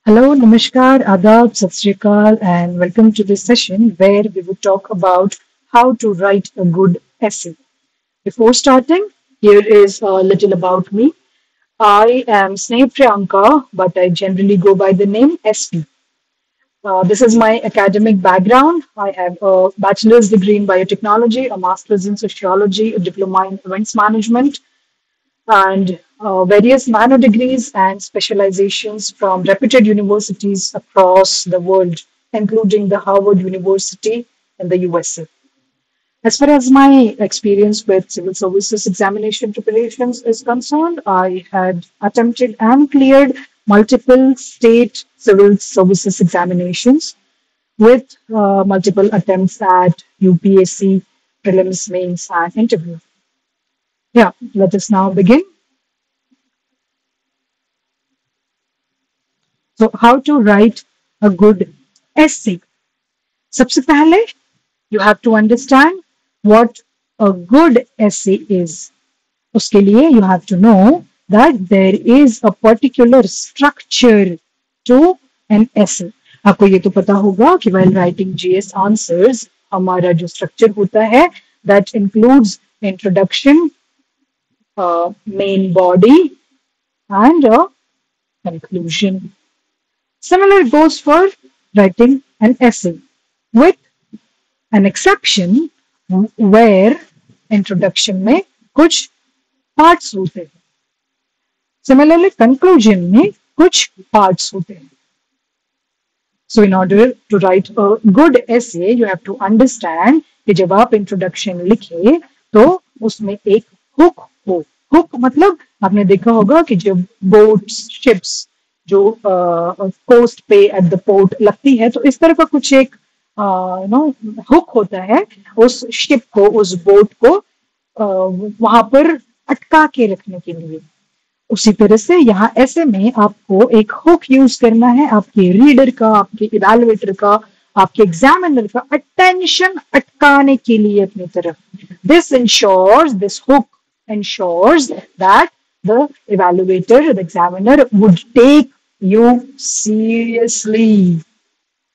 Hello, Namaskar, Adab, Sat Sri Akal, and welcome to this session where we will talk about how to write a good essay. Before starting, here is a little about me. I am Sneh Priyanka, but I generally go by the name SP. This is my academic background. I have a bachelor's degree in biotechnology, a master's in sociology, a diploma in events management, and various minor degrees and specializations from reputed universities across the world, including the Harvard University in the USA. As far as my experience with civil services examination preparations is concerned, I had attempted and cleared multiple state civil services examinations with multiple attempts at UPSC, prelims, mains, and interview. Yeah, let us now begin. So, how to write a good essay? सबसे पहले you have to understand what a good essay is. उसके लिए you have to know that there is a particular structure to an essay. आपको ये तो पता होगा कि while writing GS answers हमारा जो structure होता है that includes introduction, main body and a conclusion. Similar goes for writing an essay, with an exception where introduction में कुछ parts होते हैं. Similarly, conclusion में कुछ parts होते हैं. So, in order to write a good essay, you have to understand कि जब आप introduction लिखे तो उसमें एक hook हो. Hook मतलब आपने देखा होगा कि जब boats, ships जो कोस्ट पे एट द पोर्ट लगती है तो इस तरह का कुछ एक हुक होता है उस शिप को उस बोट को वहां पर अटका के रखने के लिए. उसी तरह से यहाँ ऐसे में आपको एक हुक यूज करना है आपके रीडर का, आपके इवैल्यूएटर का, आपके एग्जामिनर का अटेंशन अटकाने के लिए अपनी तरफ. This hook ensures that the evaluator, the examiner would take you seriously.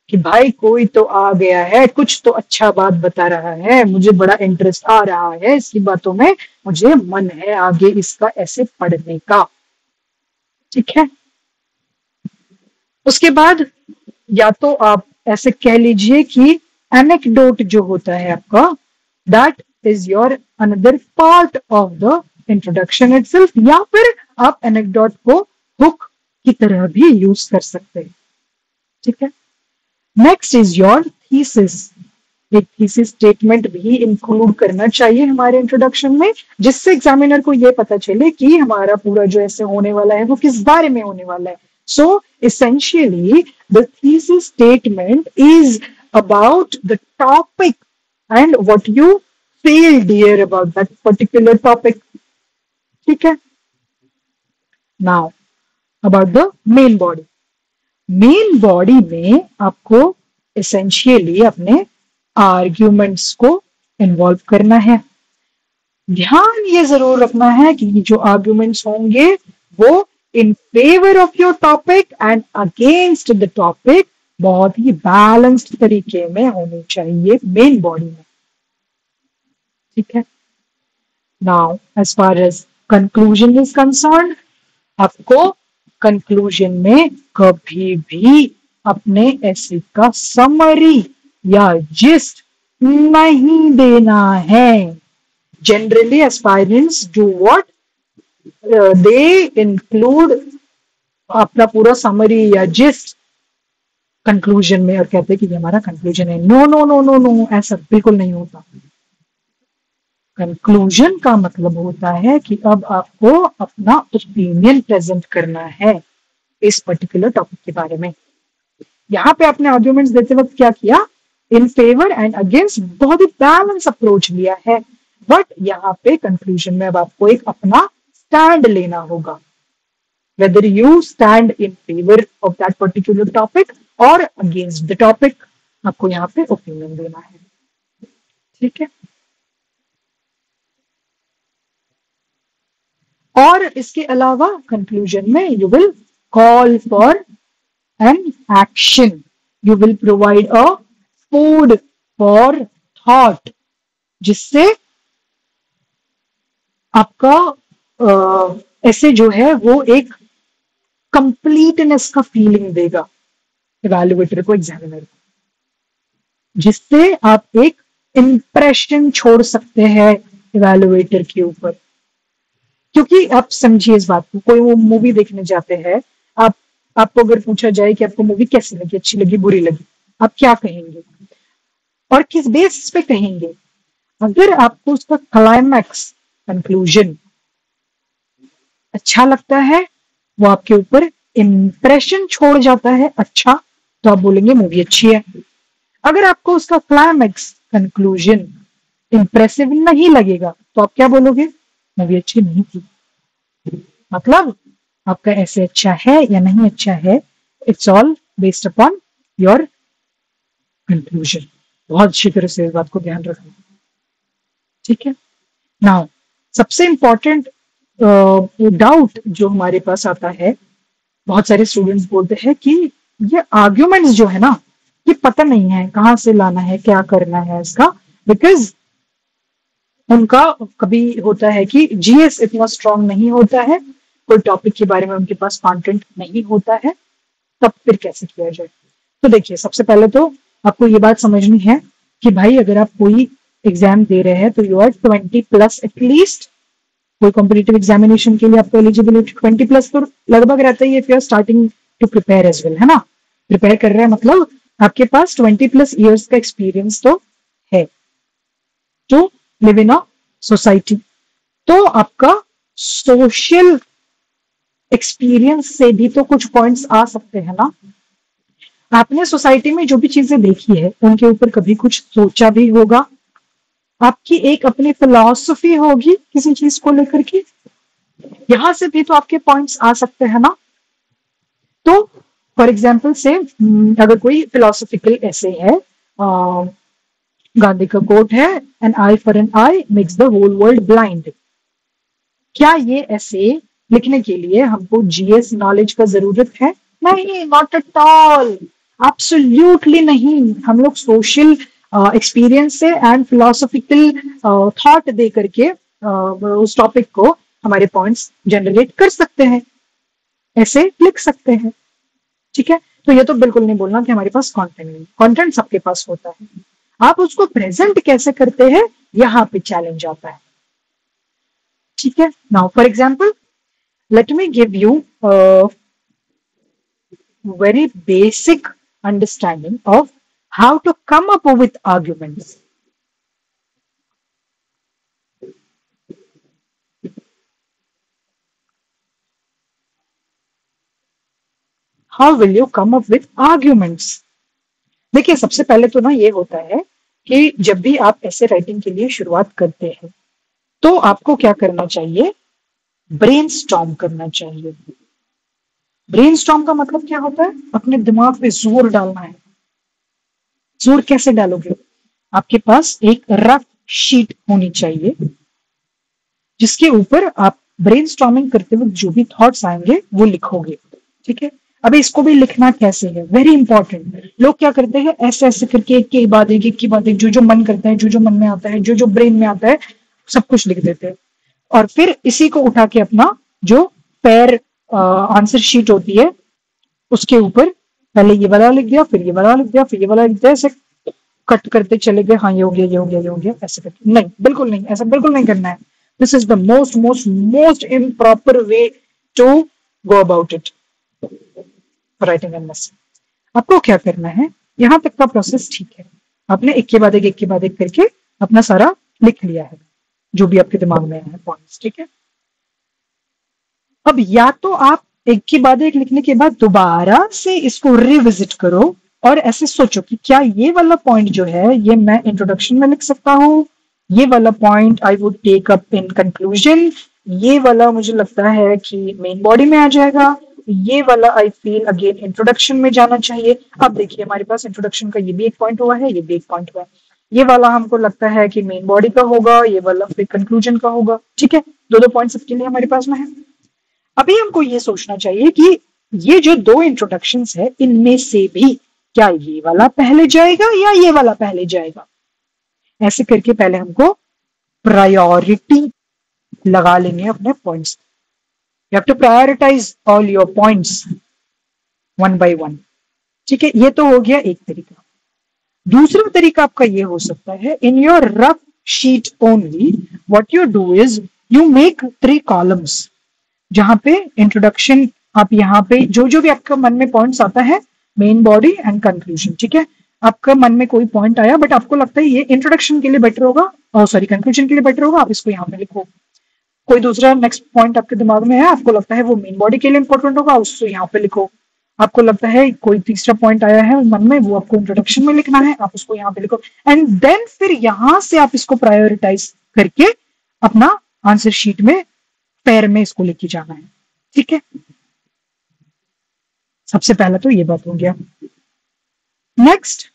कि भाई कोई तो आ गया है, कुछ तो अच्छा बात बता रहा है, मुझे बड़ा इंटरेस्ट आ रहा है इसकी बातों में, मुझे मन है आगे इसका ऐसे पढ़ने का. ठीक है. उसके बाद या तो आप ऐसे कह लीजिए कि एनेक्डोट जो होता है आपका that is your another part of the introduction itself, या फिर आप एनेक्डोट को हुक की तरह भी यूज कर सकते हैं. ठीक है. Next is your thesis. एक थीसिस स्टेटमेंट भी इंक्लूड करना चाहिए हमारे इंट्रोडक्शन में, जिससे एग्जामिनर को ये पता चले कि हमारा पूरा जो ऐसे होने वाला है वो किस बारे में होने वाला है. सो essentially the thesis statement is about the topic and what you feel dear about that particular topic. ठीक है. Now about the main body. Main body में आपको essentially अपने आर्ग्यूमेंट्स को इन्वॉल्व करना है. ध्यान ये जरूर रखना है कि जो आर्ग्यूमेंट्स होंगे वो in favour of your topic and against the topic बहुत ही बैलेंस्ड तरीके में होने चाहिए मेन बॉडी में. ठीक है. Now as far as conclusion is concern, आपको कंक्लूजन में कभी भी अपने ऐसे का समरी या जिस्ट नहीं देना है. Generally aspirants do what, they include अपना पूरा समरी या जिस्ट कंक्लूजन में और कहते हैं कि ये हमारा कंक्लूजन है. No no no no no, ऐसा बिल्कुल नहीं होता. कंक्लूजन का मतलब होता है कि अब आपको अपना ओपिनियन प्रेजेंट करना है इस पर्टिकुलर टॉपिक के बारे में. यहाँ पे आपने आर्ग्यूमेंट्स देते वक्त क्या किया, इन फेवर एंड अगेंस्ट बहुत ही बैलेंस अप्रोच लिया है. बट यहाँ पे कंक्लूजन में अब आपको एक अपना स्टैंड लेना होगा, whether you stand in favour of that particular topic और अगेंस्ट द टॉपिक, आपको यहाँ पे ओपिनियन देना है. ठीक है. और इसके अलावा कंक्लूजन में you will call for an action, you will provide a food for thought, जिससे आपका ऐसे जो है वो एक कंप्लीटनेस का फीलिंग देगा इवैल्यूएटर को, एग्जामिनर को, जिससे आप एक इंप्रेशन छोड़ सकते हैं इवैल्यूएटर के ऊपर। क्योंकि आप समझिए इस बात को, कोई वो मूवी देखने जाते हैं, आप आपको अगर पूछा जाए कि आपको मूवी कैसी लगी, अच्छी लगी, बुरी लगी, आप क्या कहेंगे और किस बेसिस पे कहेंगे? अगर आपको उसका क्लाइमैक्स, कंक्लूजन अच्छा लगता है, वो आपके ऊपर इंप्रेशन छोड़ जाता है अच्छा, तो आप बोलेंगे मूवी अच्छी है। अगर आपको उसका क्लाइमैक्स, कंक्लूजन इंप्रेसिव नहीं लगेगा, तो आप क्या बोलोगे? मूवी अच्छी नहीं थी। मतलब आपका ऐसे अच्छा है या नहीं अच्छा है, it's all based upon your conclusion. बहुत अच्छी तरह से इस बात को ध्यान रखना, ठीक है। नाउ सबसे इंपॉर्टेंट डाउट जो हमारे पास आता है, बहुत सारे स्टूडेंट्स बोलते हैं कि ये आर्ग्यूमेंट्स जो है ना, ये पता नहीं है कहाँ से लाना है, क्या करना है इसका, बिकॉज उनका कभी होता है कि जीएस इतना स्ट्रांग नहीं होता है, कोई टॉपिक के बारे में उनके पास कंटेंट नहीं होता है, तब फिर कैसे किया जाए? तो देखिए, सबसे पहले तो आपको ये बात समझनी है कि भाई अगर आप कोई एग्जाम दे रहे हैं तो यू आर 20+ एटलीस्ट। कोई कॉम्पिटिटिव एग्जामिनेशन के लिए आपको एलिजिबिलिटी 20+ तो लगभग रहता ही है, if you are starting to prepare as well, है ना। प्रिपेयर कर रहे हैं मतलब आपके पास 20+ ईयर्स का एक्सपीरियंस तो है to live in a society. तो आपका सोशल एक्सपीरियंस से भी तो कुछ पॉइंट्स आ सकते हैं ना। आपने सोसाइटी में जो भी चीजें देखी है उनके ऊपर कभी कुछ सोचा भी होगा, आपकी एक अपनी फिलॉसफी होगी किसी चीज को लेकर के, यहां से भी तो आपके पॉइंट्स आ सकते हैं ना। तो फॉर एग्जाम्पल से अगर कोई फिलोसॉफिकल ऐसे है, गांधी का कोट है, an eye for an eye makes the whole world blind. क्या ये ऐसे लिखने के लिए हमको जीएस नॉलेज का जरूरत है? नहीं, नॉट एट ऑल, एब्सोल्युटली नहीं। हम लोग सोशल एक्सपीरियंस से एंड फिलोसॉफिकल थॉट दे करके उस टॉपिक को हमारे पॉइंट्स जनरेट कर सकते हैं, ऐसे लिख सकते हैं, ठीक है। तो ये तो बिल्कुल नहीं बोलना कि हमारे पास कंटेंट नहीं, कंटेंट सबके पास होता है, आप उसको प्रेजेंट कैसे करते हैं यहाँ पे चैलेंज आता है, ठीक है। Now for example let me give you a very basic understanding of how to come up with arguments. How will you come up with arguments? देखिए, सबसे पहले तो ना ये होता है कि जब भी आप ऐसे राइटिंग के लिए शुरुआत करते हैं तो आपको क्या करना चाहिए? ब्रेनस्टॉर्म करना चाहिए। ब्रेनस्टॉर्म का मतलब क्या होता है? अपने दिमाग पे जोर डालना है। जोर कैसे डालोगे? आपके पास एक रफ शीट होनी चाहिए जिसके ऊपर आप ब्रेनस्टॉर्मिंग करते वक्त जो भी थॉट्स आएंगे वो लिखोगे, ठीक है। अभी इसको भी लिखना कैसे है, वेरी इंपॉर्टेंट। लोग क्या करते हैं, ऐसे ऐसे करके एक के बाद एक की बात एक, जो जो मन करता है, जो जो मन में आता है, जो जो ब्रेन में आता है, सब कुछ लिख देते हैं और फिर इसी को उठा के अपना जो पैर आंसर शीट होती है उसके ऊपर पहले ये वाला लिख दिया, फिर ये वाला लिख दिया, फिर ये वाला लिख दिया, ऐसे कट करते चले गए, हाँ ये हो गया, ये हो गया, ये हो गया, ऐसे करके। नहीं, बिल्कुल नहीं, ऐसा बिल्कुल नहीं करना है। This is the most most most improper way to go about it writing an essay. आपको क्या करना है, यहां तक का प्रोसेस ठीक है, आपने एक के बाद एक के बाद एक करके अपना सारा लिख लिया है जो भी आपके दिमाग में है पॉइंट्स, ठीक है। अब या तो आप एक के बाद एक लिखने के बाद दोबारा से इसको रिविजिट करो और ऐसे सोचो कि क्या ये वाला पॉइंट जो है ये मैं इंट्रोडक्शन में लिख सकता हूँ, ये वाला point I would take up in conclusion, ये वाला मुझे लगता है कि मेन बॉडी में आ जाएगा, ये वाला आई फील अगेन इंट्रोडक्शन में जाना चाहिए। अब देखिए, हमारे पास इंट्रोडक्शन का ये भी एक पॉइंट हुआ है, ये भी एक पॉइंट हुआ है, ये वाला हमको लगता है कि मेन बॉडी का होगा, ये वाला फिर कंक्लूजन का होगा, ठीक है। दो दो पॉइंट सबके लिए हमारे पास में है। अभी हमको ये सोचना चाहिए कि ये जो दो इंट्रोडक्शंस है इनमें से भी क्या ये वाला पहले जाएगा या ये वाला पहले जाएगा, ऐसे करके पहले हमको प्रायोरिटी लगा लेंगे अपने points. You have to prioritise all your points one by one. ठीक है, ये तो हो गया एक तरीका। दूसरा तरीका आपका ये हो सकता है, in your rough sheet only what you do is you make 3 columns, जहां पे इंट्रोडक्शन आप यहाँ पे जो भी आपका मन में पॉइंट्स आता है, मेन बॉडी एंड कंक्लूजन। ठीक है, आपका मन में कोई पॉइंट आया बट आपको लगता है ये इंट्रोडक्शन के लिए बेटर होगा, और सॉरी कंक्लूजन के लिए बेटर होगा, आप इसको यहाँ पे लिखो। कोई दूसरा नेक्स्ट पॉइंट आपके दिमाग में है, आपको लगता है वो मेन बॉडी के लिए इंपॉर्टेंट होगा, उसको यहाँ पे लिखो। आपको लगता है कोई तीसरा पॉइंट आया है मन में, वो आपको इंट्रोडक्शन में लिखना है, आप उसको यहाँ पे लिखो। एंड देन फिर यहां से आप इसको प्रायोरिटाइज करके अपना आंसर शीट में पैर में इसको लेके जाना है। ठीक है, सबसे पहला तो ये बात हो गया। नेक्स्ट,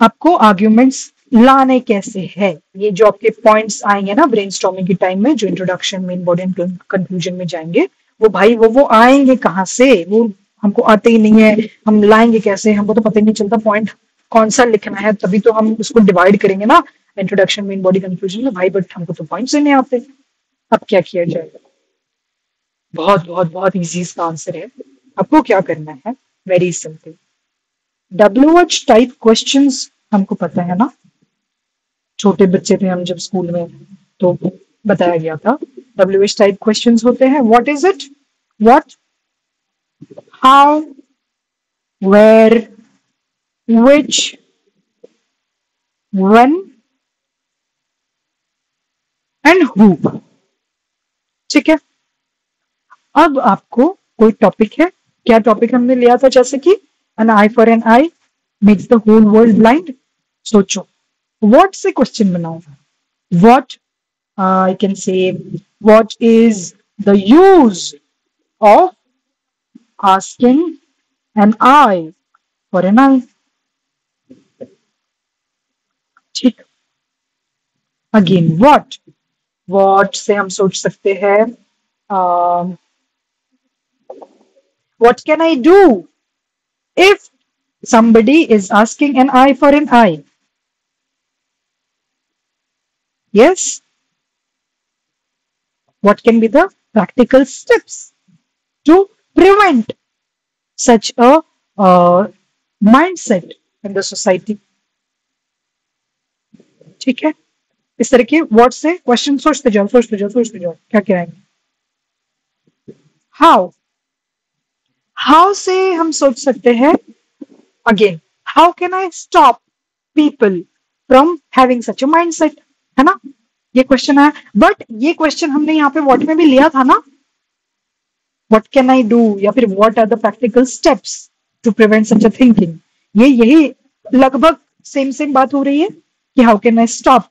आपको आर्ग्यूमेंट्स लाने कैसे है, ये जो आपके पॉइंट्स आएंगे ना ब्रेनस्टॉर्मिंग के टाइम में, जो introduction main body and conclusion में जाएंगे, वो भाई वो आएंगे कहाँ से, वो हमको आते ही नहीं है, हम लाएंगे कैसे, हमको तो पता ही नहीं चलता पॉइंट कौन सा लिखना है, तभी तो हम उसको डिवाइड करेंगे ना इंट्रोडक्शन मेन बॉडी कंक्लूजन में भाई, बट हमको तो पॉइंट्स ही नहीं आते। अब क्या किया जाएगा? बहुत बहुत बहुत इजी इसका आंसर है। आपको क्या करना है, very simple, WH type questions हमको पता है ना, छोटे बच्चे थे हम जब स्कूल में तो बताया गया था WH टाइप क्वेश्चंस होते हैं। What is it? What, how, where, which, when and who. ठीक है, अब आपको कोई टॉपिक है, क्या टॉपिक हमने लिया था, जैसे कि an eye for an eye makes the whole world blind। सोचो what से क्वेश्चन बनाओ, what I can say what is the use of asking an eye for an eye। ठीक, अगेन what से हम सोच सकते हैं what can I do if somebody is asking an eye for an eye? Yes, what can be the practical steps to prevent such a mindset in the society? ठीक है, इस तरह के वर्ड से क्वेश्चन सोचते जाओ क्या करेंगे। हाउ से हम सोच सकते हैं, again how can I stop people from having such a mindset, है ना, ये क्वेश्चन है। बट ये क्वेश्चन हमने यहाँ पे व्हाट में भी लिया था ना, व्हाट कैन आई डू या फिर what are the practical steps to prevent such a thinking, ये यही लगभग सेम बात हो रही है कि how can I stop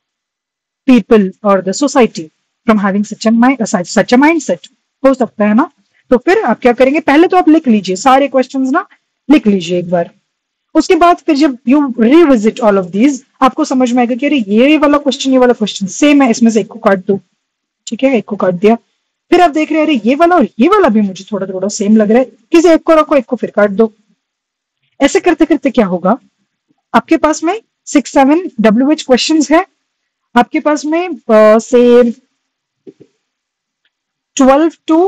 people और the society from having such a mindset, हो सकता है ना। तो फिर आप क्या करेंगे, पहले तो आप लिख लीजिए सारे क्वेश्चंस ना, लिख लीजिए एक बार, उसके बाद फिर जब you revisit all of these आपको समझ में आएगा कि अरे ये वाला क्वेश्चन सेम है, इसमें से एक को काट दो। ठीक है, एक को काट दिया, फिर आप देख रहे हैं अरे ये वाला और ये वाला भी मुझे थोड़ा थोड़ा सेम लग रहा है, किसी एक को रखो, एक को फिर काट दो। ऐसे करते करते क्या होगा, आपके पास में 6-7 WH क्वेश्चंस है, आपके पास में से 12 to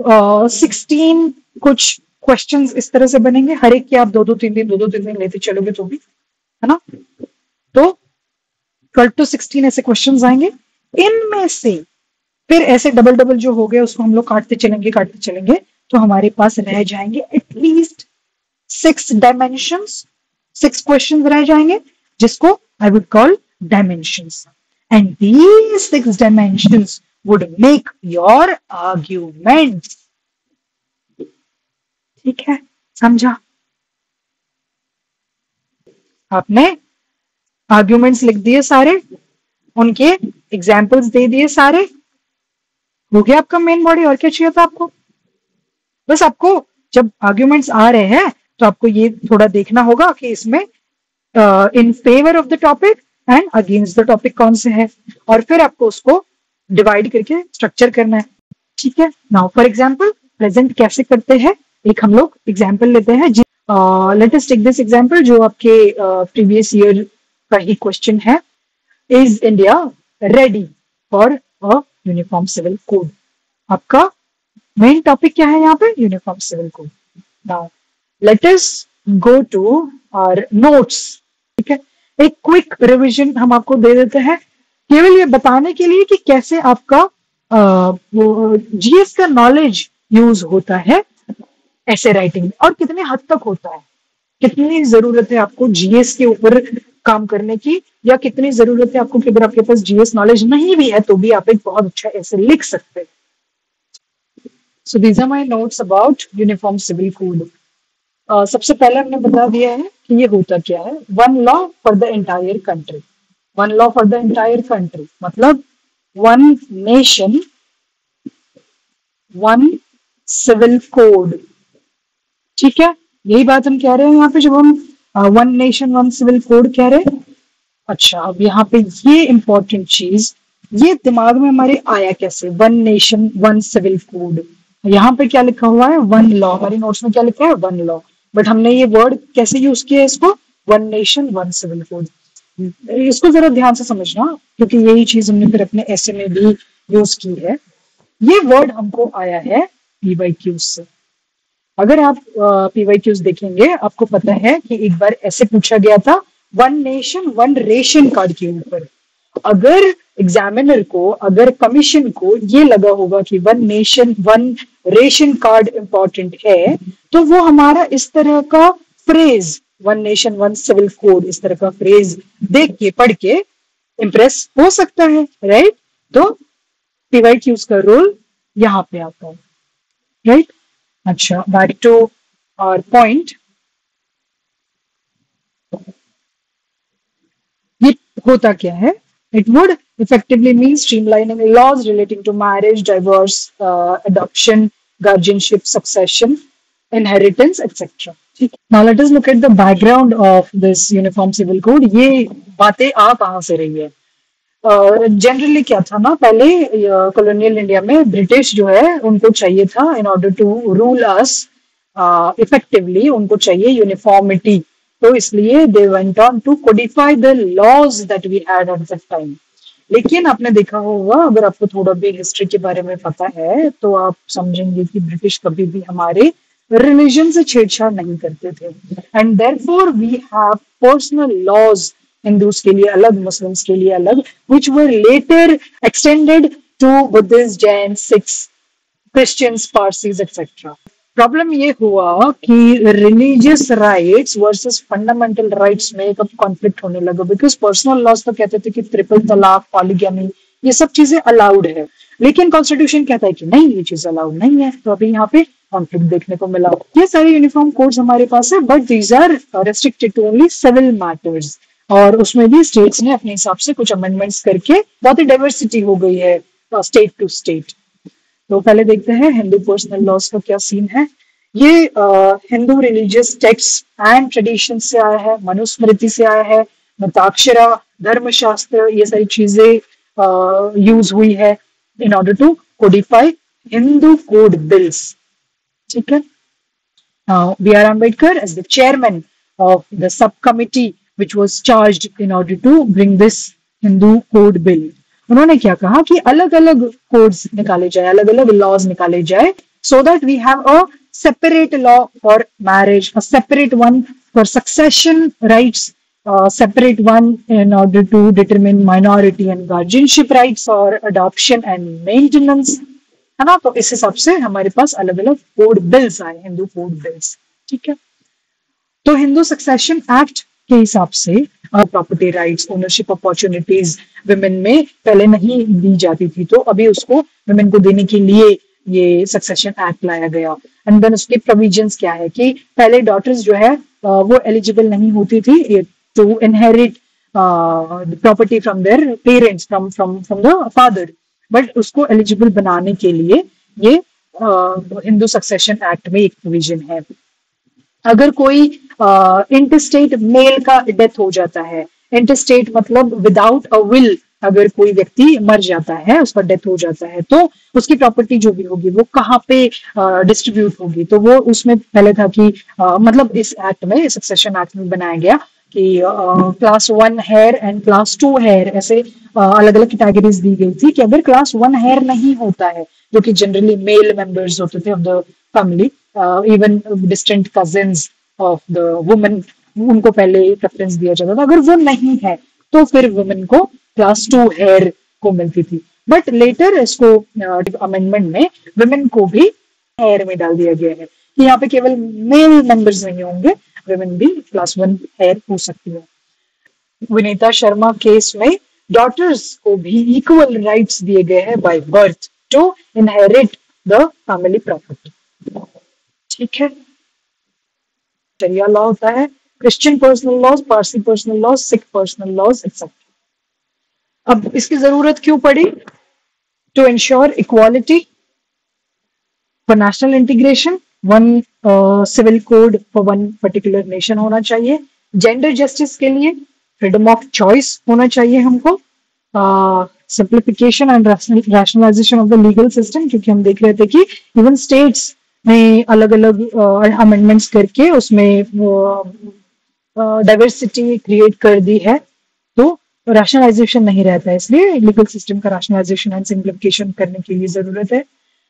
16 कुछ क्वेश्चंस इस तरह से बनेंगे, हर एक के आप 2-3 दिन लेते चलोगे तो भी, है ना। तो 12 to 16 ऐसे क्वेश्चंस आएंगे, इनमें से फिर ऐसे डबल जो हो गए उसको हम लोग काटते चलेंगे, तो हमारे पास रह जाएंगे एटलीस्ट 6 डायमेंशंस, 6 क्वेश्चंस रह जाएंगे, जिसको I would call dimensions, and these 6 dimensions would make your arguments। ठीक है, समझा? आपने आर्ग्यूमेंट्स लिख दिए सारे, उनके एग्जाम्पल्स दे दिए सारे, हो गया आपका मेन बॉडी। और क्या चाहिए था आपको? बस आपको जब आर्ग्यूमेंट्स आ रहे हैं तो आपको ये थोड़ा देखना होगा कि इसमें in favour of the topic and against the topic कौन से है, और फिर आपको उसको डिवाइड करके स्ट्रक्चर करना है। ठीक है, नाउ फॉर एग्जाम्पल प्रेजेंट कैसे करते हैं, एक हम लोग एग्जाम्पल लेते हैं। Let us take this example जो आपके प्रीवियस ईयर का ही क्वेश्चन है। Is India ready for a uniform civil code? आपका मेन टॉपिक क्या है यहाँ पे? Uniform civil code. Now let us go to our notes. ठीक है, एक क्विक रिवीजन हम आपको दे देते हैं केवल ये बताने के लिए कि कैसे आपका जीएस का नॉलेज यूज होता है ऐसे राइटिंग में और कितने हद तक होता है, कितनी जरूरत है आपको जीएस के ऊपर काम करने की, या कितनी जरूरत है आपको कि अगर आपके पास जीएस नॉलेज नहीं भी है तो भी आप एक बहुत अच्छा ऐसे लिख सकते हैं। So these are my notes about uniform civil code. सबसे पहले हमने बता दिया है कि ये होता क्या है। One law for the entire country. One law for the entire country मतलब one nation one civil code. ठीक है, यही बात हम कह रहे हैं यहाँ पे जब हम one nation one civil code कह रहे हैं। अच्छा, अब यहाँ पे ये इंपॉर्टेंट चीज, ये दिमाग में हमारे आया कैसे? One nation one civil code, यहाँ पे क्या लिखा हुआ है? One law. हमारी नोट्स में क्या लिखा है? One law. बट हमने ये वर्ड कैसे यूज किया है इसको? One nation one civil code. इसको जरा ध्यान से समझना क्योंकि यही चीज हमने फिर अपने ऐसे में भी यूज की है। ये वर्ड हमको आया है पीवाईक्यूज से। अगर आप पीवाईक्यूज देखेंगे आपको पता है कि एक बार ऐसे पूछा गया था one nation one ration card के ऊपर। अगर एग्जामिनर को, अगर कमीशन को ये लगा होगा कि one nation one ration card important है तो वो हमारा इस तरह का phrase one nation one civil code, इस तरह का फ्रेज देख के पढ़ के इम्प्रेस हो सकता है, राइट? तो पीवाईक्यूज का रोल यहाँ पे आता है, राइट? अच्छा, बैक टू आवर पॉइंट। ये होता क्या है? It would effectively mean streamlining laws relating to marriage, divorce, adoption, guardianship, succession, inheritance, etc. Now let us look at the background of this Uniform Civil Code. ये बातें आ कहाँ से रही है? जनरली क्या था ना, पहले कॉलोनियल इंडिया में ब्रिटिश जो है उनको चाहिए था in order to rule us effectively, उनको चाहिए यूनिफॉर्मिटी। तो इसलिए they went on to codify the laws that we had at that time. लेकिन आपने देखा होगा, अगर आपको थोड़ा भी हिस्ट्री के बारे में पता है तो आप समझेंगे कि ब्रिटिश कभी भी हमारे रिलीजन से छेड़छाड़ नहीं करते थे। And therefore we have personal laws, Hindus के लिए अलग, मुस्लिम्स के लिए अलग, which were later extended to Buddhists, Jains, Sikhs, Christians, Parsis, etc. Problem ये हुआ कि religious rights versus fundamental rights में एक कॉन्फ्लिक्ट होने लगा, बिकॉज पर्सनल लॉज तो कहते थे कि ट्रिपल तलाक, पॉलीगैमी, ये सब चीजें अलाउड है, लेकिन कॉन्स्टिट्यूशन कहता है कि नहीं, ये चीज अलाउड नहीं है। तो अभी यहाँ पे कॉन्फ्लिक्ट देखने को मिला। ये सारे यूनिफॉर्म कोड्स हमारे पास है, but these are restricted to only civil matters, और उसमें भी स्टेट्स ने अपने हिसाब से कुछ अमेंडमेंट्स करके बहुत ही डाइवर्सिटी हो गई है स्टेट टू स्टेट। तो पहले देखते हैं हिंदू पर्सनल लॉज का क्या सीन है। ये Hindu religious text and tradition से आया है, मनुस्मृति से आया है, मताक्षरा, धर्मशास्त्र, ये सारी चीजें यूज हुई है in order to codify Hindu code bills. ठीक है, B R Ambedkar as the chairman of the subcommittee which was charged in order to bring this Hindu code bill. उन्होंने क्या कहा कि अलग अलग कोड्स निकाले जाए, अलग अलग लॉज निकाले जाए, so that we have a separate law for marriage, a separate one for succession rights, separate one in order to determine minority and guardianship rights or adoption and maintenance, है ना? तो इस हिसाब से हमारे पास अलग अलग कोड बिल्स आए, हिंदू कोड बिल्स। ठीक है, तो हिंदू सक्सेशन एक्ट के हिसाब से property rights, ownership opportunities women में पहले नहीं दी जाती थी, तो अभी उसको विमेन को देने के लिए ये सक्सेशन एक्ट लाया गया। एंड देन उसके प्रोविजंस क्या है कि पहले डॉटर्स जो है वो एलिजिबल नहीं होती थी to inherit property from their parents, from the father, but उसको एलिजिबल बनाने के लिए ये हिंदू सक्सेशन एक्ट में एक प्रोविजन है। अगर कोई इंटरस्टेट मेल का डेथ हो जाता है, इंटरस्टेट मतलब विदाउट अ विल अगर कोई व्यक्ति मर जाता है, उसका डेथ हो जाता है, तो उसकी प्रॉपर्टी जो भी होगी वो कहाँ पे डिस्ट्रीब्यूट होगी। तो वो उसमें पहले था कि मतलब इस एक्ट में, सक्सेशन एक्ट में बनाया गया कि class 1 heir and class 2 heir, ऐसे अलग अलग कैटेगरीज दी गई थी कि अगर क्लास 1 हेयर नहीं होता है, जो कि जनरली मेल मेंबर्स होते थे of the family, even distant cousins of the woman, उनको पहले प्रेफरेंस दिया जाता था। अगर वो नहीं है तो फिर वुमेन को क्लास 2 हेयर को मिलती थी। बट लेटर इसको अमेंडमेंट में वुमेन को भी हेयर में डाल दिया गया है कि यहाँ पे केवल मेल मेंबर्स नहीं होंगे, वुमेन भी क्लास 1 हेयर हो सकती है। विनीता शर्मा केस में डॉटर्स को भी इक्वल राइट्स दिए गए हैं by birth to inherit the family property. ठीक है, शरिया लॉ होता है, Christian personal laws, Parsi personal laws, Sikh personal laws etcetera. अब इसकी जरूरत क्यों पड़ी? To ensure equality for national integration, one civil code for one particular nation होना चाहिए, जेंडर जस्टिस के लिए फ्रीडम ऑफ चॉइस होना चाहिए हमको, simplification and rationalisation of the legal system, क्योंकि हम देख रहे थे कि इवन स्टेट्स में अलग अलग अमेंडमेंट्स करके उसमें डाइवर्सिटी क्रिएट कर दी है, तो रैशनलाइजेशन नहीं रहता है, इसलिए लीगल सिस्टम का रैशनलाइजेशन एंड सिंप्लीफिकेशन करने की लिए जरूरत है।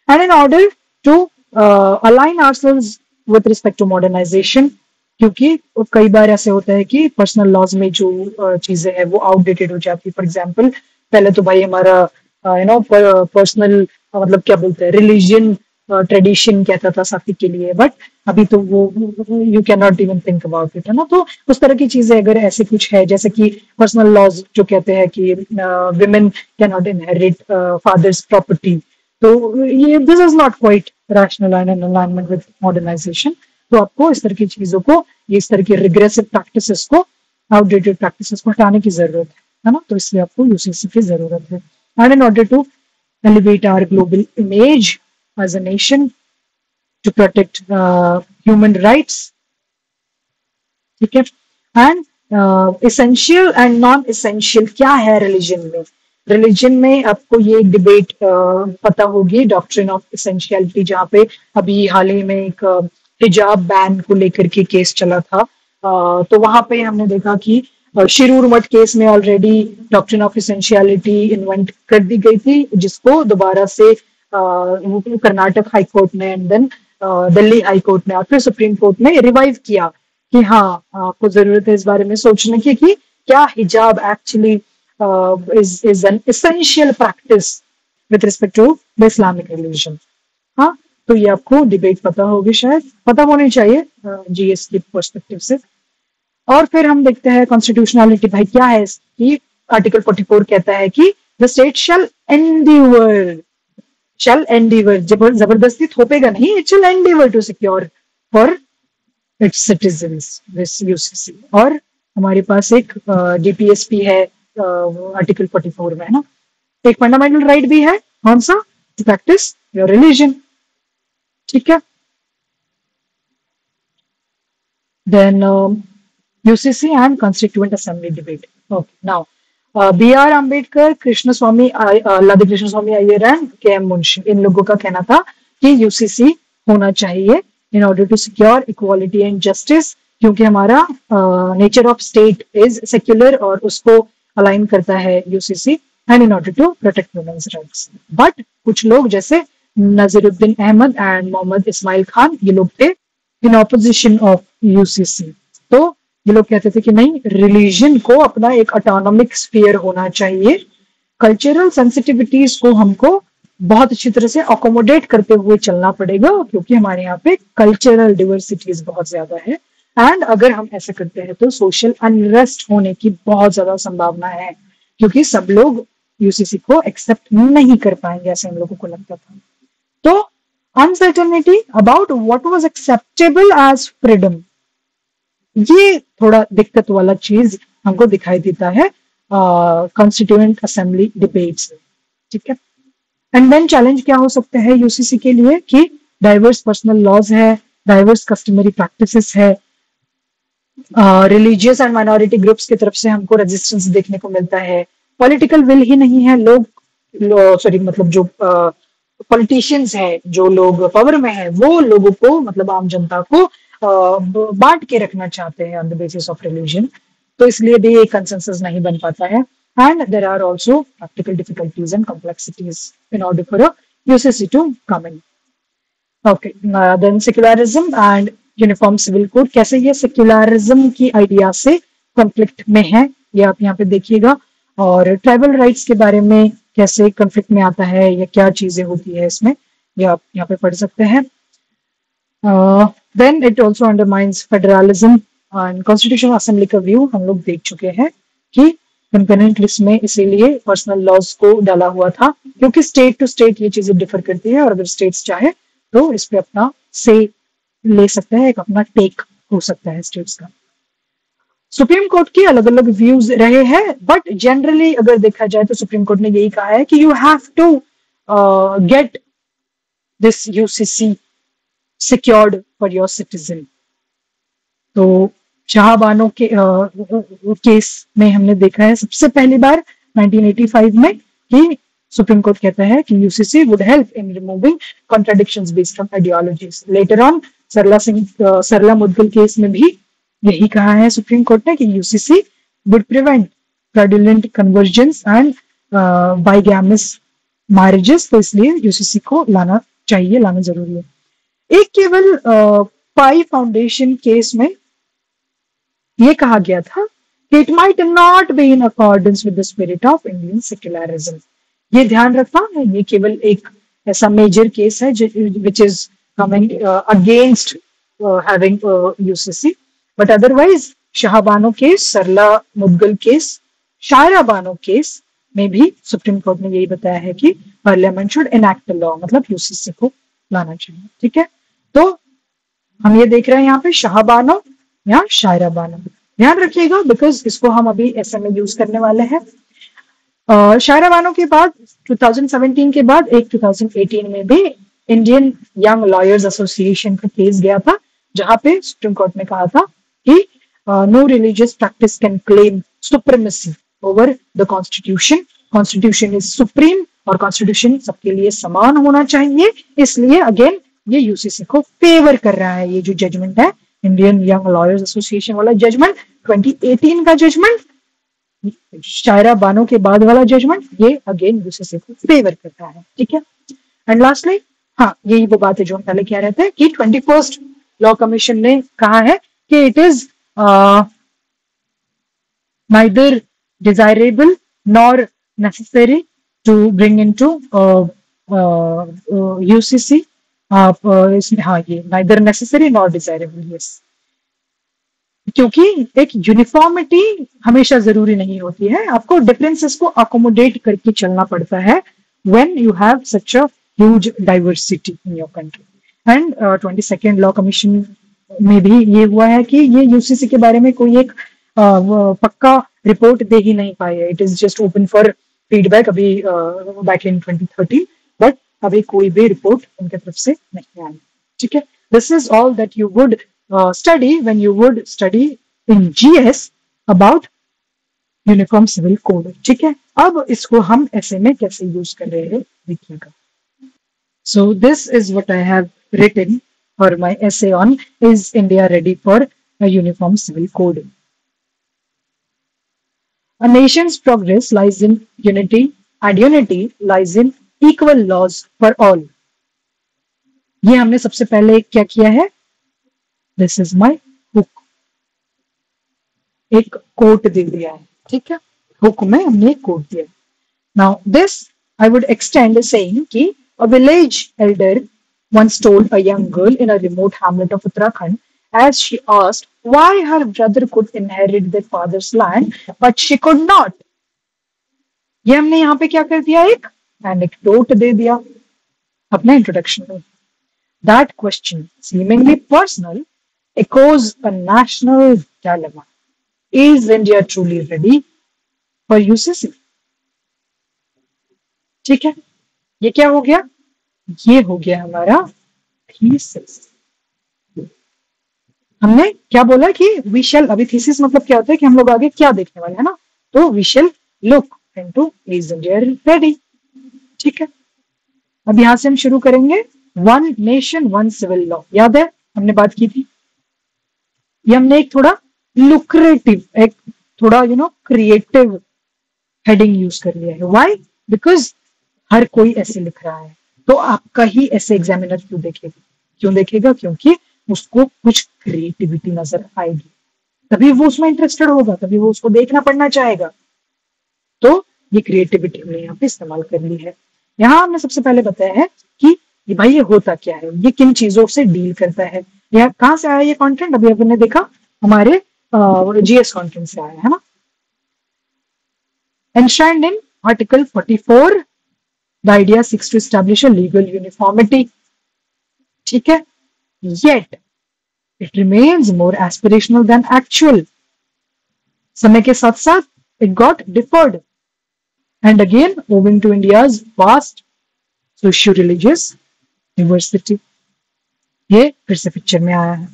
And in order to align ourselves with respect to modernisation, क्योंकि कई बार ऐसे होता है कि पर्सनल लॉज में जो चीजें हैं वो आउटडेटेड हो जाती है। फॉर एग्जांपल, पहले तो भाई हमारा पर्सनल मतलब क्या बोलते हैं, रिलीजन ट्रेडिशन कहता था शादी के लिए, बट अभी तो वो you can not even think about it, है ना। तो उस तरह की चीजें अगर ऐसे कुछ है, जैसे कि पर्सनल लॉज जो कहते हैं कि women can not inherit father's property, तो ये this is not quite rational and in alignment with modernisation. तो आपको इस तरह की चीजों को, इस तरह की रिग्रेसिव प्रैक्टिसेस को, आउटडेटेड प्रैक्टिसेस को हटाने की जरूरत है ना। तो इसलिए आपको यूसीसी की जरूरत है। And in order to elevate our global image as a nation, to protect human rights, ठीक है। And essential and non essential क्या है रिलीजन में? रिलीजन में आपको ये डिबेट पता होगी, डॉक्ट्रिन ऑफ एसेंशियलिटी, जहाँ पे अभी हाल ही में एक हिजाब बैन को लेकर के केस चला था। तो वहां पे हमने देखा कि शिरूर मठ केस में already doctrine of essentiality invent कर दी गई थी, जिसको दोबारा से कर्नाटक हाई कोर्ट ने and then Delhi high court ने और फिर सुप्रीम कोर्ट ने रिवाइव किया कि हाँ, आपको जरूरत है इस बारे में सोचने की कि क्या हिजाब actually is an essential practice with respect to the Islamic religion। हाँ, तो ये आपको डिबेट पता होगी, शायद पता होनी चाहिए जीएस के पर्सपेक्टिव से। और फिर हम देखते हैं कॉन्स्टिट्यूशनलिटी, भाई क्या है इसकी? आर्टिकल 44 कहता है कि द स्टेट शैल एंडीवर, जबरदस्ती थोपेगा नहीं, it shall endeavour to secure for its citizens this UCC. और हमारे पास एक डीपीएसपी है आर्टिकल 44 में, है ना। एक फंडामेंटल राइट भी है, कौन सा? टू प्रैक्टिस योर रिलीजन, ठीक है। Then UCC and constituent assembly debate. Okay, now B R. Ambedkar, Krishna Swami Ladi Krishna Swami Ayyar and K M. Munshi, इन लोगों का कहना था कि यूसीसी होना चाहिए in order to secure equality and justice, क्योंकि हमारा nature of state is secular और उसको अलाइन करता है UCC, and in order to protect women's rights. But कुछ लोग जैसे नजीरुद्दीन अहमद एंड मोहम्मद इस्माइल खान, ये लोग थे इन ऑपोजिशन ऑफ यूसीसी। तो ये लोग कहते थे कि नहीं, रिलीजन को अपना एक ऑटोनॉमिक स्फीयर होना चाहिए, कल्चरल सेंसिटिविटीज को हमको बहुत अच्छी तरह से अकोमोडेट करते हुए चलना पड़ेगा, क्योंकि हमारे यहाँ पे कल्चरल डिवर्सिटीज बहुत ज्यादा है, एंड अगर हम ऐसा करते हैं तो सोशल अनरेस्ट होने की बहुत ज्यादा संभावना है, क्योंकि सब लोग यूसीसी को एक्सेप्ट नहीं कर पाएंगे, ऐसे हम लोगों को लगता था। तो uncertainty about what was acceptable as freedom, ये थोड़ा दिक्कत वाला चीज हमको दिखाई देता है कॉन्स्टिट्यूएंट असेंबली डिबेट्स में, ठीक है। एंड देन चैलेंज क्या हो सकते हैं यूसीसी के लिए कि डाइवर्स पर्सनल लॉज है, डाइवर्स कस्टमरी प्रैक्टिसेस है, रिलीजियस एंड माइनॉरिटी ग्रुप्स की तरफ से हमको रेजिस्टेंस देखने को मिलता है, पॉलिटिकल विल ही नहीं है, सॉरी मतलब जो पॉलिटिशियंस है, जो लोग पावर में है, वो लोगों को मतलब आम जनता को बांट के रखना चाहते हैं on the basis of religion, तो इसलिए भी एक कंसेंसस नहीं बन पाता है। And there are also practical difficulties and complexities in order for a UCC to come in. Okay, then secularism and uniform civil code, कैसे ये सेक्युलरिज्म की आइडिया से कॉन्फ्लिक्ट में है, ये आप यहाँ पे देखिएगा। और ट्राइबल राइट्स के बारे में कैसे कॉन्फ्लिक्ट में आता है या क्या चीजें होती है इसमें, ये आप यहाँ पे पढ़ सकते हैं। Then it also undermines federalism and constitutional assembly का व्यू हम लोग देख चुके हैं कि कंकरेंट लिस्ट में इसीलिए पर्सनल लॉज को डाला हुआ था, क्योंकि स्टेट टू स्टेट ये चीजें डिफर करती है, और अगर स्टेट्स चाहे तो इस पे अपना से ले सकते हैं, एक अपना टेक हो सकता है स्टेट्स का। सुप्रीम कोर्ट की अलग अलग व्यूज रहे हैं, बट जनरली अगर देखा जाए तो सुप्रीम कोर्ट ने यही कहा है कि you have to get this UCC secured for your citizen. तो शाहबानो के केस में हमने देखा है सबसे पहली बार 1985 में कि सुप्रीम कोर्ट कहता है कि UCC would help in removing contradictions based from ideologies. Later on Sarla Mudgal case में भी यही कहा है सुप्रीम कोर्ट ने कि UCC would prevent fraudulent conversions and bigamous marriages, तो इसलिए यूसीसी को लाना चाहिए, लाना जरूरी है। एक केवल पाई फाउंडेशन केस में ये कहा गया था कि it might not be in accordance with the spirit of Indian secularism. ये ध्यान रखना है, ये केवल एक ऐसा मेजर केस है which is coming against having UCC, but otherwise Shah Bano case, Sarla Mudgal case, Shayara Bano case में भी सुप्रीम कोर्ट ने यही बताया है कि पार्लियामेंट शुड इनैक्ट लॉ, मतलब यूसीसी को लाना चाहिए। ठीक है, तो हम ये देख रहे हैं यहाँ पे शाहबानो या शायरा बानो, ध्यान रखिएगा बिकॉज इसको हम अभी ऐसे में यूज करने वाले हैं। शायरा बानो के बाद 2017 के बाद एक 2018 में भी इंडियन यंग लॉयर्स एसोसिएशन का केस गया था, जहां पे सुप्रीम कोर्ट ने कहा था कि no religious practice can claim supremacy over the constitution, constitution is supreme और कॉन्स्टिट्यूशन सबके लिए समान होना चाहिए। इसलिए अगेन ये यूसीसी को फेवर कर रहा है। ये जो जजमेंट है इंडियन यंग लॉयर्स एसोसिएशन वाला जजमेंट, 2018 का जजमेंट, शायरा बानो के बाद वाला जजमेंट, ये अगेन यूसीसी को फेवर करता है। ठीक है, एंड लास्टली हाँ, यही वो बात है जो हम पहले कह रहे थे कि 21st लॉ कमीशन ने कहा है कि it is neither desirable nor necessary to bring into UCC. आप इसमें हाँ, ये neither necessary nor desirable, yes, क्योंकि एक यूनिफॉर्मिटी हमेशा जरूरी नहीं होती है, आपको डिफरेंसेस को अकोमोडेट करके चलना पड़ता है when you have such a huge diversity in your country. And 22nd law commission में भी ये हुआ है कि ये यूसीसी के बारे में कोई एक पक्का रिपोर्ट दे ही नहीं पाए, it is just open for feedback अभी बैक इन 2013, बट अभी कोई भी रिपोर्ट उनके तरफ से नहीं आई। ठीक है, this is all that you would study when you would study in GS about uniform civil code. ठीक है, अब इसको हम ऐसे में कैसे यूज कर रहे हैं देखिएगा। So this is what I have written for my essay on is India ready for a uniform civil code? A nation's progress lies in unity and unity lies in equal laws for all. ये हमने सबसे पहले क्या किया है, this is my hook, एक coat दे दिया है। ठीक है, हुक में हमने एक कोट दिया। Now this I would extend saying कि a village elder once told a young girl in a remote hamlet of Uttarakhand as she asked why her brother could inherit their father's land but she could not. ये हमने यहाँ पे क्या कर दिया, एक anecdote दे दिया अपने इंट्रोडक्शन में। That question, seemingly personal, echoes a national dilemma. Is India truly ready for UCC? ठीक है, ये क्या हो गया, ये हो गया हमारा थीसिस। हमने क्या बोला कि वी शैल, अभी थीसिस मतलब क्या होता है कि हम लोग आगे क्या देखने वाले हैं ना, तो we shall look into is India ready? ठीक है, अब यहां से हम शुरू करेंगे one nation one civil law. याद है हमने बात की थी, ये हमने एक थोड़ा लुक्रेटिव, एक थोड़ा क्रिएटिव हेडिंग यूज कर लिया है। व्हाई? बिकॉज हर कोई ऐसे लिख रहा है, तो आपका ही ऐसे एग्जामिनर क्यों देखेगा? क्यों देखेगा? क्योंकि उसको कुछ क्रिएटिविटी नजर आएगी, तभी वो उसमें इंटरेस्टेड होगा, तभी वो उसको देखना पढ़ना चाहेगा। तो ये क्रिएटिविटी हमने यहाँ पे इस्तेमाल कर ली है। यहाँ हमने सबसे पहले बताया है कि ये भाई ये होता क्या है, ये किन चीजों से डील करता है। यह कहाँ से आया ये कंटेंट? अभी आपने देखा हमारे जीएस कंटेंट से आया है ना। Enshrined in Article 44, the idea seeks to establish a legal uniformity. ठीक है, yet it remains more aspirational than actual. समय के साथ साथ it got deferred, and again owing to India's vast socio-religious diversity. ये फिर से पिक्चर में आया है,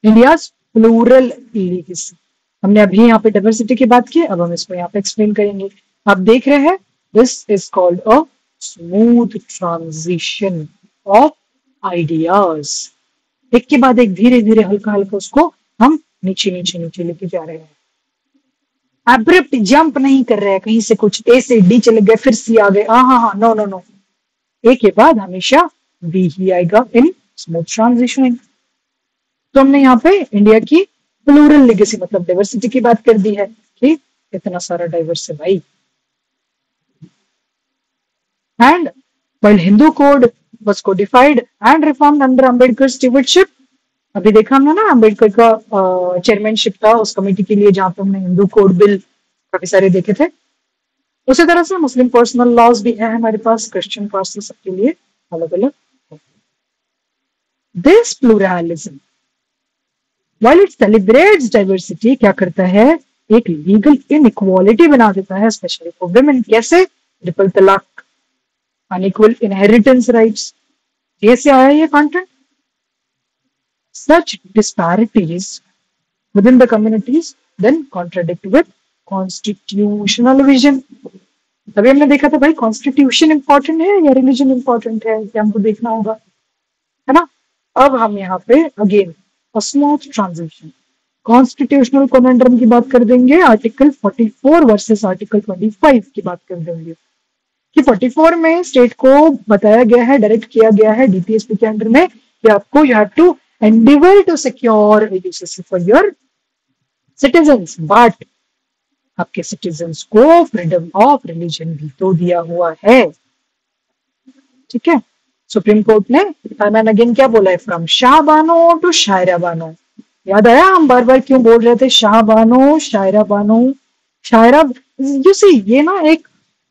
India's plural legacy. हमने अभी यहाँ पे डाइवर्सिटी की बात की, अब हम इसको यहाँ पे एक्सप्लेन करेंगे। आप देख रहे हैं, this is called a smooth transition of ideas. एक के बाद एक धीरे धीरे हल्का हल्का उसको हम नीचे नीचे नीचे लेके जा रहे हैं। एब्रप्ट जंप नहीं कर रहे हैं, कहीं से कुछ ए से डी चले गए फिर सी आ गए, हाँ, नो नो नो, ए के बाद हमेशा बी ही आएगा इन स्मूथ ट्रांजिशन। तो हमने यहाँ पे इंडिया की प्लूरल लेगेसी मतलब डाइवर्सिटी की बात कर दी है कि इतना सारा डाइवर्स है भाई। And while Hindu code was codified and reformed under Ambedkar stewardship, अभी देखा हमने ना अंबेडकर का चेयरमैनशिप था उस कमेटी के लिए जहां पे हमने हिंदू कोड बिल काफी सारे देखे थे। उसी तरह से मुस्लिम पर्सनल लॉज भी है हमारे पास, क्रिश्चियन पर्सनल सबके लिए अलग अलग है। This pluralism while it celebrates diversity क्या करता है, एक लीगल इनइक्वालिटी बना देता है स्पेशली फॉर women। कैसे? ट्रिपल तलाक, अनइक्वल इनहेरिटेंस राइट्स, जैसे आया ये content. such disparities within the communities then contradict with constitutional vision। तभी हमने देखा था भाई कॉन्स्टिट्यूशन इंपॉर्टेंट है या रिलीजन इंपॉर्टेंट है, क्या हमको देखना होगा, है ना। अब हम यहाँ पे अगेन स्मूथ ट्रांजिशन कॉन्स्टिट्यूशनल कॉन्वेंड्रम की बात कर देंगे, आर्टिकल 44 वर्सेस आर्टिकल 25 की बात कर देंगे कि 44 में स्टेट को बताया गया है, डायरेक्ट किया गया है डीपीएसपी के अंडर में कि आपको you have to endeavour to secure UCC for your citizens, but आपके सिटीजंस को फ्रीडम ऑफ रिलीजन भी तो दिया हुआ है। ठीक है, सुप्रीम कोर्ट ने टाइम एंड अगेन क्या बोला है, फ्रॉम शाह बानो टू शायरा बानो। याद आया हम बार बार क्यों बोल रहे थे शाह बानो शायरा बानो, शायरा यू सी ये ना एक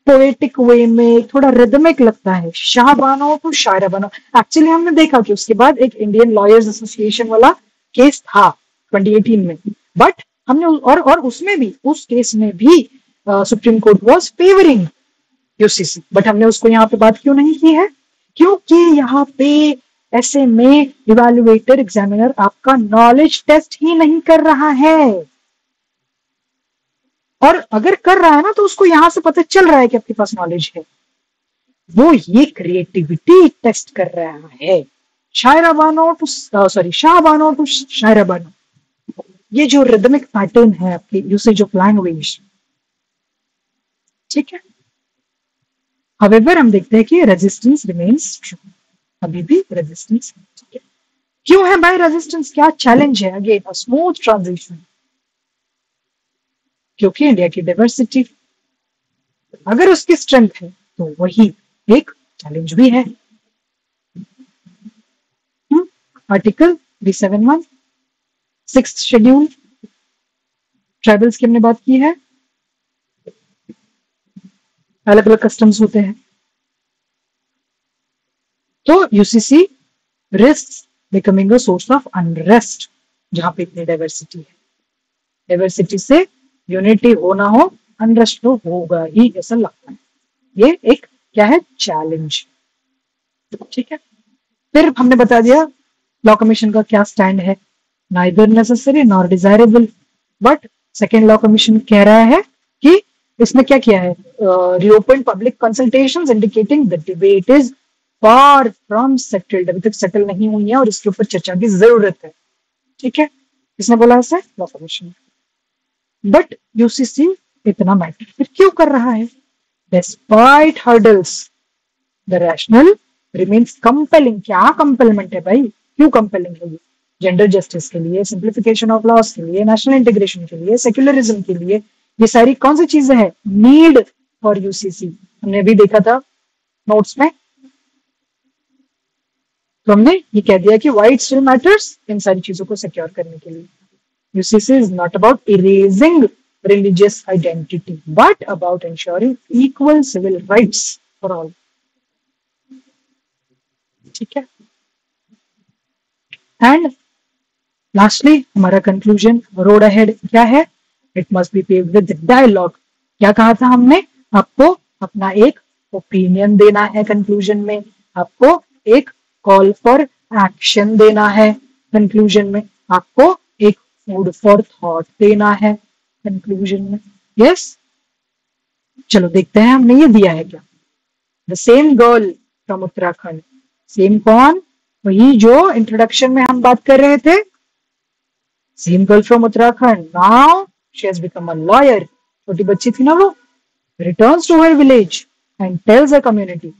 पोएटिक वे में थोड़ा रिदमिक लगता है, शाह बानो टू शायरा बानो। एक्चुअली हमने देखा कि उसके बाद एक इंडियन लॉयर्स एसोसिएशन वाला केस था 2018 में, बट हमने और उसमें भी उस केस में भी supreme court was favouring UCC, but हमने उसको यहाँ पे बात क्यों नहीं की है, क्योंकि यहाँ पे ऐसे में इवैल्यूएटर एग्जामिनर आपका नॉलेज टेस्ट ही नहीं कर रहा है, और अगर कर रहा है ना तो उसको यहां से पता चल रहा है कि आपके पास नॉलेज है, वो ये क्रिएटिविटी टेस्ट कर रहा है। शायरा बानो टू शाह बानो टू शायरा बानो, ये जो रिदमिक पैटर्न है आपके यूसेज ऑफ लैंग्वेज। ठीक है, However, हम देखते हैं कि रेजिस्टेंस रिमेन्स ट्रू, अभी भी रेजिस्टेंस। ठीक है, क्यों है भाई रेजिस्टेंस, क्या चैलेंज है? अगेन अ स्मूथ ट्रांजिशन, क्योंकि इंडिया की डाइवर्सिटी अगर उसकी स्ट्रेंथ है तो वही एक चैलेंज भी है। आर्टिकल 371 सिक्स्थ शेड्यूल, ट्राइबल्स की हमने बात की है, अलग अलग कस्टम्स होते हैं, तो UCC risk becoming a source of unrest जहां पे इतनी डाइवर्सिटी है। डाइवर्सिटी से यूनिटी हो ना हो, अनरेस्ट तो होगा ही ऐसा लगता है, ये एक क्या है, चैलेंज। ठीक है, फिर हमने बता दिया लॉ कमीशन का क्या स्टैंड है, neither necessary nor desirable, but second law commission कह रहा है कि इसने क्या किया है? Reopen public consultations indicating the debate is far from settled, अभी तक सेटल नहीं हुई है और इसके ऊपर चर्चा की जरूरत है। ठीक है, किसने बोला ऐसे? Law commission. बट यूसीसी इतना मैटर फिर क्यों कर रहा है? Despite hurdles the rational remains compelling. क्या कंपेलमेंट है भाई? क्यों कंपेलिंग है ये? जेंडर जस्टिस के लिए, सिंप्लीफिकेशन ऑफ लॉस के लिए, नेशनल इंटीग्रेशन के लिए, सेक्युलरिज्म के लिए, ये सारी कौन सी चीजें हैं? Need for UCC. हमने भी देखा था नोट्स में, तो हमने ये कह दिया कि वाई इट स्टिल मैटर्स, इन सारी चीजों को सिक्योर करने के लिए। UCC is not about erasing religious identity, but about ensuring equal civil rights for all. ठीक है, एंड लास्टली हमारा कंक्लूजन, रोड अहेड क्या है? It must be paved with dialogue. क्या कहा था हमने? आपको अपना एक ओपिनियन देना है कंक्लूजन में, आपको एक कॉल फॉर एक्शन देना है कंक्लूजन में, आपको एक फूड फॉर थॉट देना है कंक्लूजन में। यस, चलो देखते हैं हमने ये दिया है क्या। The same girl from Uttarakhand, same कौन? वही जो इंट्रोडक्शन में हम बात कर रहे थे, same girl from Uttarakhand, now she has become a lawyer. छोटी बच्ची थी ना वो, returns to her village and tells her community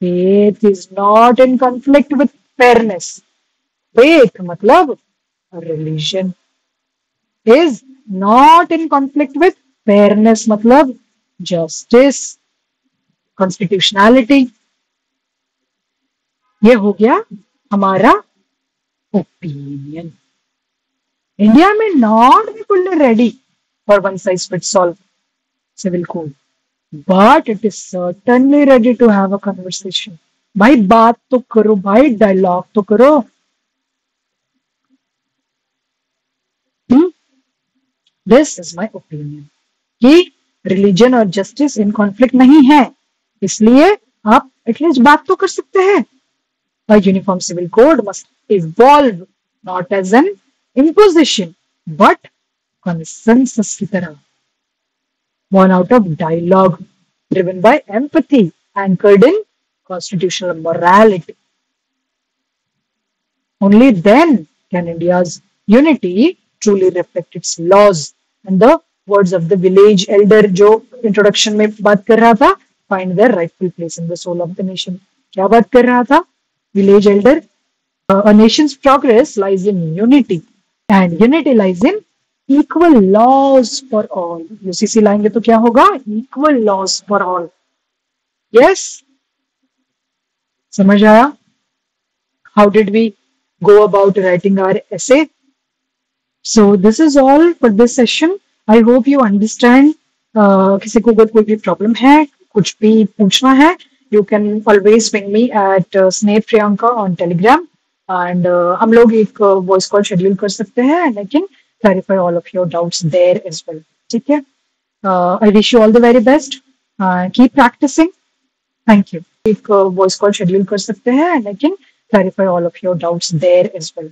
faith is not in conflict with fairness. Faith मतलब religion is not in conflict with fairness मतलब justice, constitutionality. ये हो गया हमारा ओपिनियन। इंडिया में not be fully ready for one size fits all civil code, but it is certainly ready to have a conversation. भाई बात तो करो भाई, डायलॉग तो करो। दिस इज माई ओपिनियन कि रिलीजन और जस्टिस इन कॉन्फ्लिक्ट नहीं है, इसलिए आप एटलीस्ट बात तो कर सकते हैं। A uniform civil code must evolve not as an imposition but consensus की तरह, born out of dialogue, driven by empathy, anchored in constitutional morality. Only then can India's unity truly reflect its laws. And the words of the village elder जो introduction में बात कर रहा था, find their rightful place in the soul of the nation. क्या बात कर रहा था village elder? A nation's progress lies in unity and unity lies in equal laws for all. UCC लाएंगे तो क्या होगा? Equal laws for all. Yes? समझ आया? How did we go about writing our essay? So this is all for this session. I hope you understand. किसी को अगर कोई भी प्रॉब्लम है, कुछ भी पूछना है, you can always ping me at Sneh Priyanka on Telegram. And हम लोग एक voice call schedule कर सकते हैं and I can clarify all of your doubts there as well. ठीक है? I wish you all the very best. Keep practicing. Thank you. एक voice call schedule कर सकते हैं and I can clarify all of your doubts there as well.